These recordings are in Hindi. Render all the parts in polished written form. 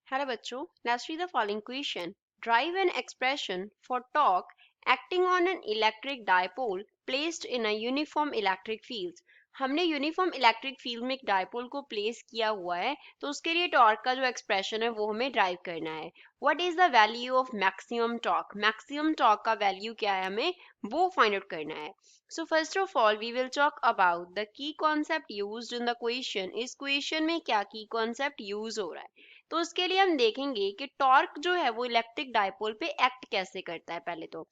Hello बच्चों, let's read the following question. Drive an expression for torque acting on an electric dipole placed in a uniform electric field. हमने यूनिफॉर्म इलेक्ट्रिक फील्ड में एक डायपोल को प्लेस किया हुआ है, तो उसके लिए टॉर्क का जो एक्सप्रेशन है वो हमें ड्राइव करना है. What is the value of maximum torque? Maximum torque का वैल्यू क्या है, हमें वो फाइंड आउट करना है. So first of all we will talk about the key concept used in the question. इस क्वेश्चन में क्या की कॉन्सेप्ट यूज हो रहा है, तो उसके लिए हम देखेंगे कि टॉर्क जो है वो इलेक्ट्रिक डायपोल पे एक्ट कैसे करता है. पहले तो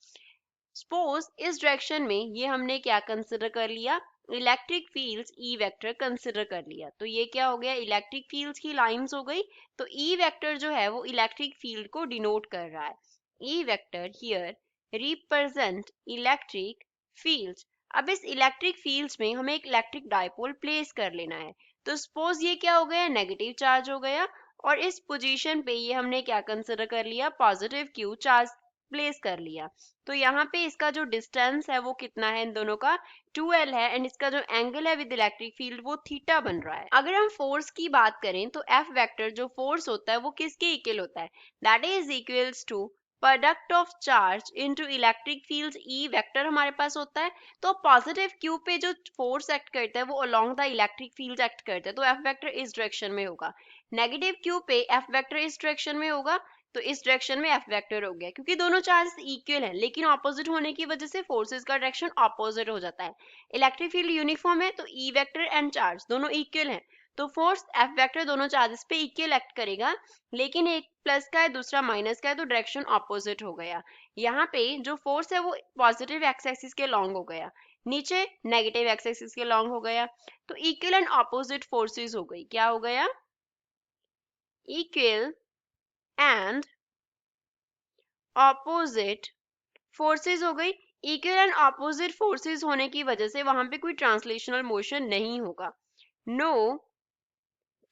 सपोज इस डायरेक्शन में ये हमने क्या कंसिडर कर लिया, electric fields E vector consider कर लिया. तो ये क्या हो गया, इलेक्ट्रिक फील्ड्स की लाइंस हो गई. तो ई वेक्टर जो है वो इलेक्ट्रिक फील्ड को डिनोट कर रहा है. E vector here represent electric fields. अब इस इलेक्ट्रिक फील्ड्स में हमें एक इलेक्ट्रिक डायपोल प्लेस कर लेना है. तो सपोज ये क्या हो गया, नेगेटिव चार्ज हो गया, और इस पोजीशन पे ये हमने क्या कंसिडर कर लिया, पॉजिटिव क्यू चार्ज प्लेस कर लिया. तो यहाँ पे इसका जो डिस्टेंस है वो कितना है, इन दोनों का 2L है, एंड इसका जो एंगल है विद इलेक्ट्रिक फील्ड वो थीटा बन रहा है. अगर हम फोर्स की बात करें तो F वेक्टर जो फोर्स होता है वो किसके इक्वल होता है, that is equals to product of charge into electric field E vector हमारे पास होता है. तो पॉजिटिव क्यू पे जो फोर्स एक्ट करता है वो along the electric field act करता है, तो F वेक्टर इस डायरेक्शन में होगा. नेगेटिव क्यू पे F वेक्टर इस डायरेक्शन में होगा, तो इस डायरेक्शन में F वेक्टर हो गया. क्योंकि दोनों चार्ज इक्वल हैं लेकिन ऑपोजिट होने की वजह से फोर्सेस का डायरेक्शन ऑपोजिट हो जाता है. इलेक्ट्रिक फील्ड यूनिफॉर्म है तो E वेक्टर एंड चार्ज दोनों इक्वल हैं, तो फोर्स F वेक्टर दोनों चार्जेस पे इक्वल एक्ट करेगा. लेकिन एक प्लस का है दूसरा माइनस का है, तो डायरेक्शन ऑपोजिट हो गया. यहाँ पे जो फोर्स है वो पॉजिटिव एक्स एक्सिस के लॉन्ग हो गया, नीचे नेगेटिव एक्स एक्सिस के लॉन्ग हो गया. तो इक्वल एंड ऑपोजिट फोर्सेस हो गई. क्या हो गया, इक्वल एंड ऑपोजिट फोर्सेस हो गई. इक्वल एंड ऑपोजिट फोर्सेस होने की वजह से वहां पे कोई ट्रांसलेशनल मोशन नहीं होगा. नो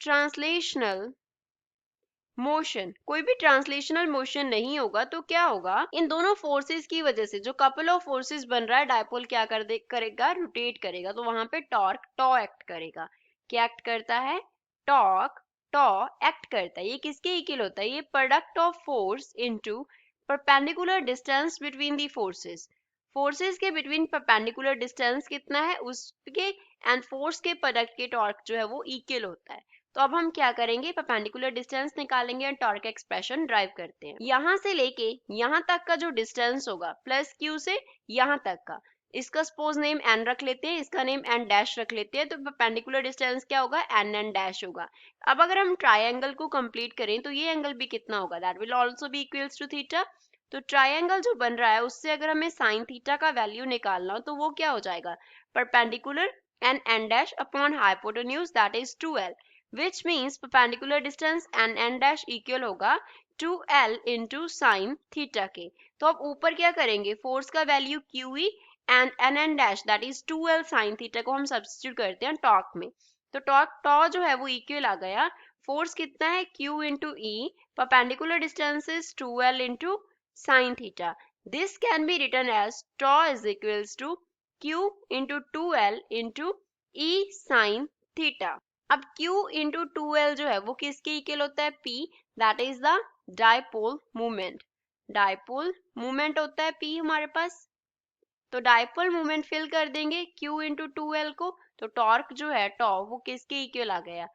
ट्रांसलेशनल मोशन, कोई भी ट्रांसलेशनल मोशन नहीं होगा. तो क्या होगा, इन दोनों फोर्सेस की वजह से जो कपल ऑफ फोर्सेस बन रहा है, डायपोल क्या करेगा, रोटेट करेगा. तो वहां पे टॉर्क टॉ एक्ट करेगा. क्या एक्ट करता है, टॉर्क टॉ एक्ट करता है. ये किसके इक्वल होता है, ये product of force into perpendicular distance between the forces. Forces के बिटवीन परपेंडिकुलर डिस्टेंस कितना है उसके एंड फोर्स के प्रोडक्ट के टॉर्क जो है वो इक्वल होता है. तो अब हम क्या करेंगे, परपेंडिकुलर डिस्टेंस निकालेंगे और टॉर्क एक्सप्रेशन ड्राइव करते हैं. यहाँ से लेके यहाँ तक का जो डिस्टेंस होगा प्लस क्यू से यहाँ तक का, इसका सपोज नेम एन रख लेते हैं, इसका नेम एन डैश रख लेते हैं. तो परपेंडिकुलर डिस्टेंस क्या होगा, एन एन डैश होगा. अब अगर हम ट्राइंगल को कंप्लीट करें तो ये एंगल भी कितना होगा, that will also be equals to theta. तो ट्राइंगल जो बन रहा है उससे अगर हमें साइन थीटा का वैल्यू निकालना हो तो वो क्या हो जाएगा, perpendicular N N dash upon hypotenuse that is 2L, which means perpendicular distance and n dash equal होगा 2L into sin theta के. तो अब ऊपर क्या करेंगे, फोर्स का value QE and N N dash that is 2L sin theta को हम सब्स्टिट्यूट करते हैं टॉर्क में. तो टॉर्क टॉ जो है वो इक्वल आ गया, फोर्स कितना है Q into E, perpendicular distance is 2L into sin theta. This can be written as tau is equals to Q into 2L into E sin theta. अब Q इंटू 2L जो है वो किसके इक्वल होता है, P, that is the dipole movement. Dipole movement होता है P हमारे पास. तो डायपोल मूवमेंट फिल कर देंगे Q इंटू 2L को. तो टॉर्क जो है टॉ वो किसके इक्वल आ गया,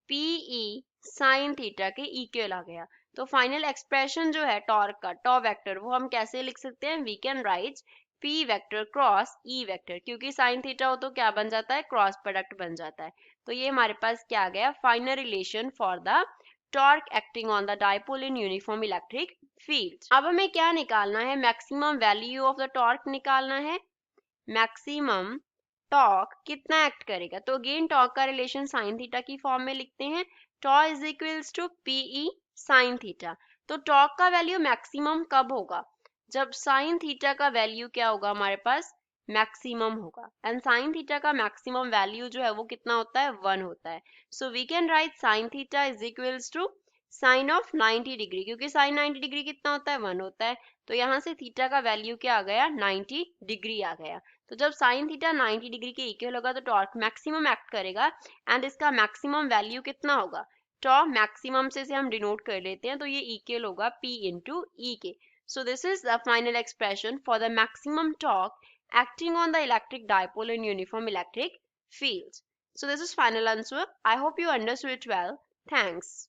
PE साइन थीटा के इक्वल आ गया. तो फाइनल एक्सप्रेशन जो है टॉर्क का, टॉ वेक्टर, वो हम कैसे लिख सकते हैं, we can write P vector cross E vector, क्योंकि साइन थीटा हो तो क्या बन जाता है, क्रॉस प्रोडक्ट बन जाता है. तो ये हमारे पास क्या आ गया, final relation for the torque acting on the dipole in uniform electric field. अब हमें क्या निकालना है, maximum value of the torque निकालना है. मैक्सिमम टॉर्क कितना एक्ट करेगा, तो अगेन टॉर्क का रिलेशन साइन थीटा की फॉर्म में लिखते हैं. Tau is equals to PE sine theta. तो टॉर्क का वैल्यू मैक्सिमम कब होगा, जब साइन थीटा का वैल्यू क्या होगा हमारे पास, मैक्सिमम होगा. एंड साइन थीटा का मैक्सिमम वैल्यू जो है वो कितना होता है, 1 होता है. So we can write sine theta is equals to sine of 90 degree, क्योंकि साइन 90 डिग्री कितना होता है, 1 होता है. तो यहाँ से थीटा का वैल्यू क्या आ गया, 90 डिग्री आ गया. तो जब साइन थीटा 90 डिग्री के इक्वल होगा तो टॉर्क मैक्सिमम एक्ट करेगा, एंड इसका मैक्सिमम वैल्यू कितना होगा, टॉर्क मैक्सिमम से हम डिनोट कर लेते हैं, तो ये इक्वल होगा P इंटू ई के. So this is the final expression for the maximum torque acting on the electric dipole in uniform electric fields. So this is final answer. I hope you understood it well. Thanks.